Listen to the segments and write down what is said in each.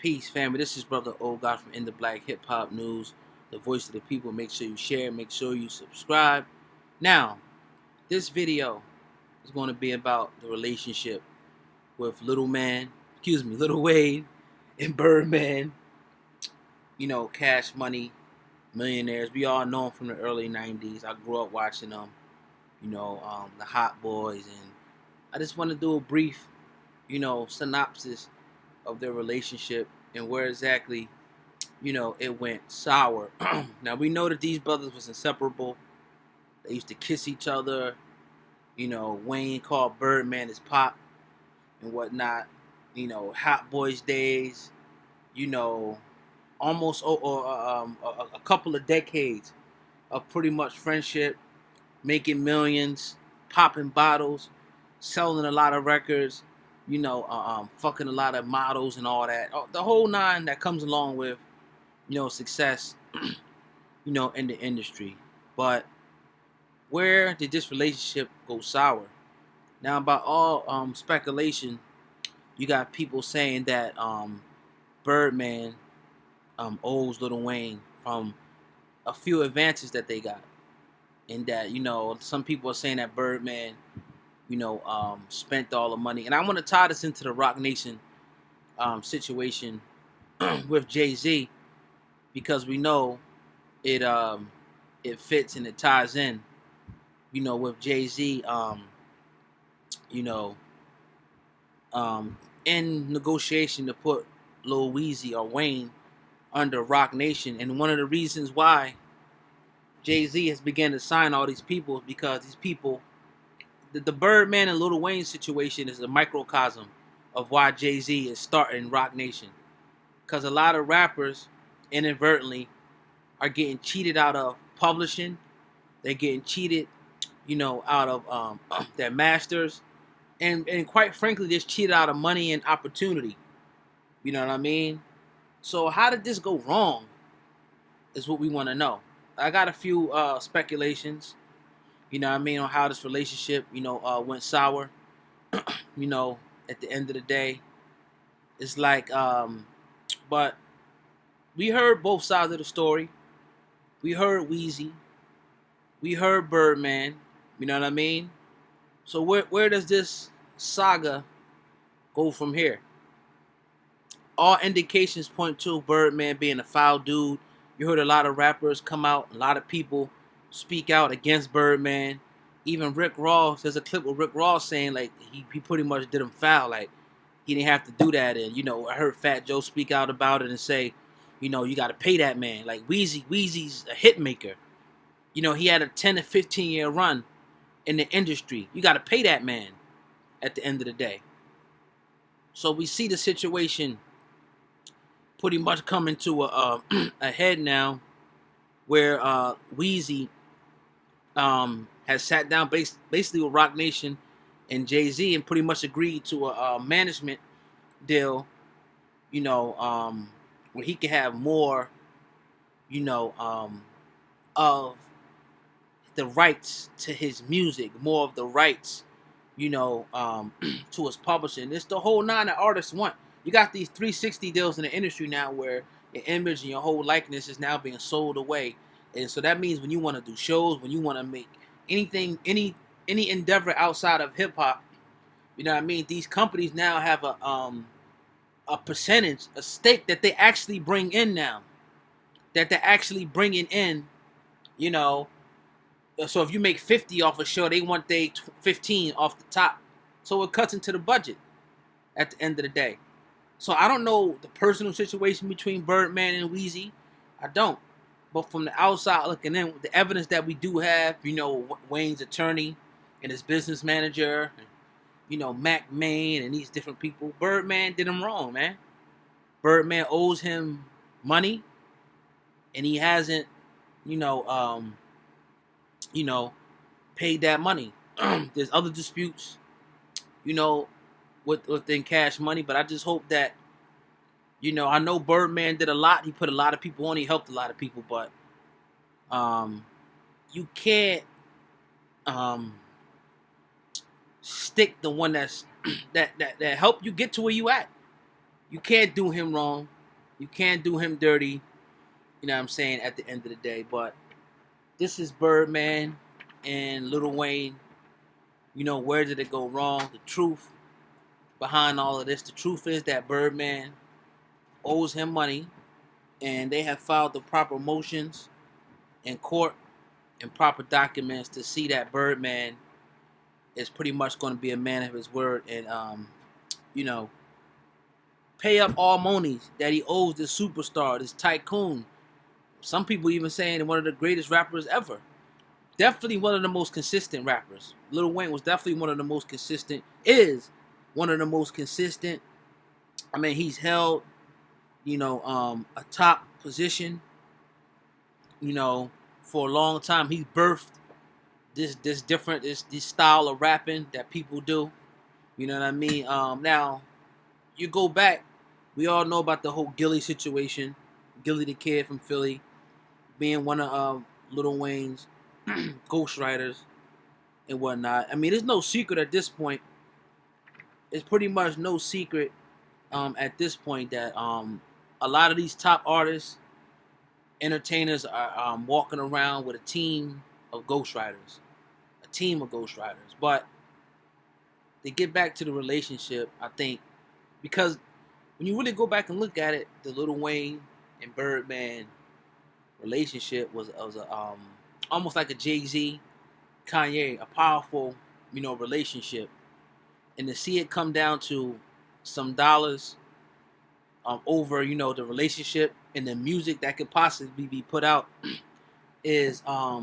Peace, family. This is Brother Old God from In the Black Hip Hop News, the voice of the people. Make sure you share, make sure you subscribe. Now, this video is going to be about the relationship with Little Wayne and Birdman. You know, Cash Money, millionaires. We all know them from the early 90s. I grew up watching them, the Hot Boys. And I just want to do a brief, synopsis of their relationship and where exactly it went sour. Now we know that these brothers was inseparable. They used to kiss each other. Wayne called Birdman his pop and whatnot. Hot Boys days. Almost a couple of decades of pretty much friendship, making millions, popping bottles, selling a lot of records. Fucking a lot of models and all that. The whole nine that comes along with success, in the industry. But where did this relationship go sour? Now, by all speculation, you got people saying that Birdman owes Lil Wayne from a few advances that they got, and that some people are saying that Birdman, spent all the money. And I want to tie this into the Rock Nation situation with Jay-Z, because we know it fits and it ties in, with Jay-Z, in negotiation to put Lil Weezy or Wayne under Rock Nation. And one of the reasons why Jay-Z has begun to sign all these people is because these people, the Birdman and Lil Wayne situation is a microcosm of why Jay-Z is starting Rock Nation. Because a lot of rappers inadvertently are getting cheated out of publishing. They're getting cheated, out of their masters. And quite frankly, just cheated out of money and opportunity. You know what I mean? So how did this go wrong is what we want to know. I got a few speculations, on how this relationship, went sour. At the end of the day, it's like, but we heard both sides of the story. We heard Weezy. We heard Birdman. You know what I mean? So where does this saga go from here? All indications point to Birdman being a foul dude. You heard a lot of rappers come out, a lot of people speak out against Birdman. Even Rick Ross, there's a clip with Rick Ross saying like he pretty much did him foul, like he didn't have to do that. And I heard Fat Joe speak out about it and say, you got to pay that man. Like Weezy's a hit maker. He had a 10 to 15 year run in the industry. You got to pay that man at the end of the day. So we see the situation pretty much coming to a head now, where Weezy has sat down basically with Rock Nation and Jay-Z and pretty much agreed to a management deal, where he can have more, of the rights to his music, more of the rights, to his publishing. It's the whole nine that artists want. You got these 360 deals in the industry now where your image and your whole likeness is now being sold away. And so that means when you want to do shows, when you want to make anything, any endeavor outside of hip hop, you know what I mean? These companies now have a percentage, a stake that they actually bring in now. That they're actually bringing in, So if you make 50 off a show, they want they 15 off the top. So it cuts into the budget at the end of the day. So I don't know the personal situation between Birdman and Weezy. I don't. But from the outside looking in, the evidence that we do have, Wayne's attorney and his business manager, Mac Main and these different people, Birdman did him wrong, man. Birdman owes him money, and he hasn't, paid that money. There's other disputes, within Cash Money, but I just hope that, I know Birdman did a lot. He put a lot of people on. He helped a lot of people, but you can't stick the one that helped you get to where you at. You can't do him wrong. You can't do him dirty. You know what I'm saying? At the end of the day, but this is Birdman and Lil Wayne. You know, where did it go wrong? The truth behind all of this. The truth is that Birdman owes him money, and they have filed the proper motions in court and proper documents to see that Birdman is pretty much going to be a man of his word and, you know, pay up all monies that he owes this superstar, this tycoon. Some people even saying one of the greatest rappers ever. Definitely one of the most consistent rappers. Lil Wayne was definitely one of the most consistent, is one of the most consistent. I mean, he's held, you know, a top position, you know, for a long time. He birthed this style of rapping that people do. You know what I mean? Now, you go back, we all know about the whole Gilly situation. Gilly the Kid from Philly being one of Lil Wayne's ghostwriters and whatnot. I mean, there's no secret at this point. It's pretty much no secret at this point that a lot of these top artists, entertainers are walking around with a team of ghostwriters. A team of ghostwriters. But to get back to the relationship, I think, because when you really go back and look at it, the Lil Wayne and Birdman relationship was a, almost like a Jay-Z, Kanye, a powerful, you know, relationship. And to see it come down to some dollars over, you know, the relationship and the music that could possibly be put out is, I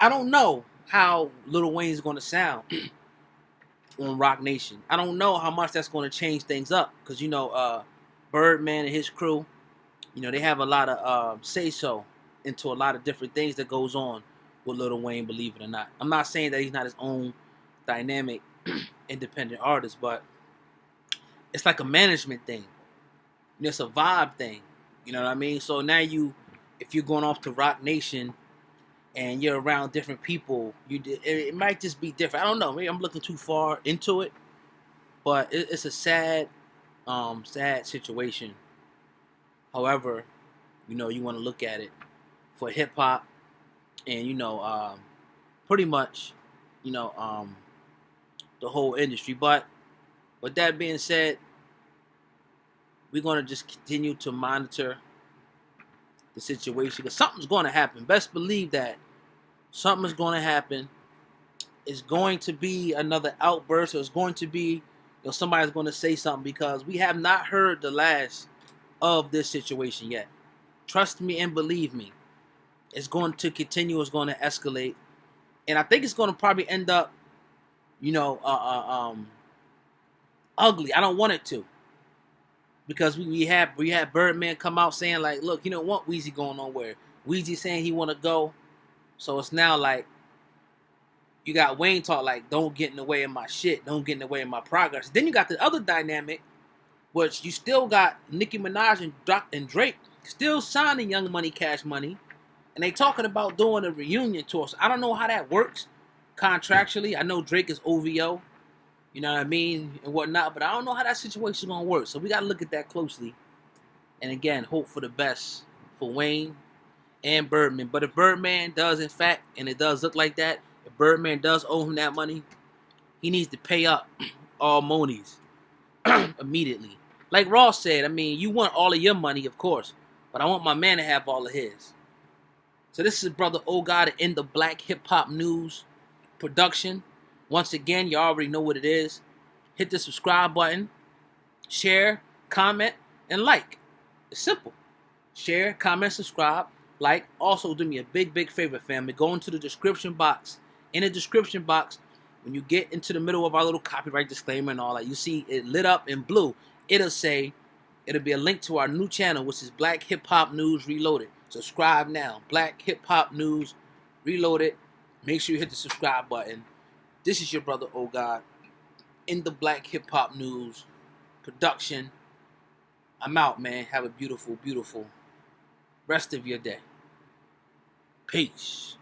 don't know how Lil Wayne's going to sound on Rock Nation. I don't know how much that's going to change things up because, you know, Birdman and his crew, you know, they have a lot of say-so into a lot of different things that goes on with Lil Wayne, believe it or not. I'm not saying that he's not his own dynamic independent artist, but it's like a management thing. You know, it's a vibe thing. You know what I mean? So now if you're going off to Rock Nation and you're around different people, it might just be different. I don't know. Maybe I'm looking too far into it, but it's a sad situation. However, you know, you want to look at it for hip hop and, you know, pretty much, you know, the whole industry. But with that being said, we're going to just continue to monitor the situation because something's going to happen. Best believe that something's going to happen. It's going to be another outburst, or it's going to be, you know, somebody's going to say something because we have not heard the last of this situation yet. Trust me and believe me, it's going to continue. It's going to escalate, and I think it's going to probably end up, you know, ugly. I don't want it to. Because we had Birdman come out saying like, look, you don't want Weezy going nowhere. Weezy saying he want to go, so it's now like you got Wayne talk like, don't get in the way of my shit, don't get in the way of my progress. Then you got the other dynamic, which you still got Nicki Minaj and Drake still signing Young Money, Cash Money, and they talking about doing a reunion tour. So I don't know how that works contractually. I know Drake is OVO. You know what I mean? And whatnot. But I don't know how that situation is going to work. So we got to look at that closely. And again, hope for the best for Wayne and Birdman. But if Birdman does, in fact, and it does look like that, if Birdman does owe him that money, he needs to pay up all monies immediately. Like Ross said, I mean, you want all of your money, of course. But I want my man to have all of his. So this is Brother O God in the Black Hip Hop News production. Once again, you already know what it is. Hit the subscribe button, share, comment, and like. It's simple. Share, comment, subscribe, like. Also, do me a big favor, family. Go into the description box. In the description box, when you get into the middle of our little copyright disclaimer and all that, you see it lit up in blue. It'll be a link to our new channel, which is Black Hip Hop News Reloaded. Subscribe now. Black Hip Hop News Reloaded. Make sure you hit the subscribe button. This is your brother, O God, in the Black Hip Hop News production. I'm out, man. Have a beautiful, beautiful rest of your day. Peace.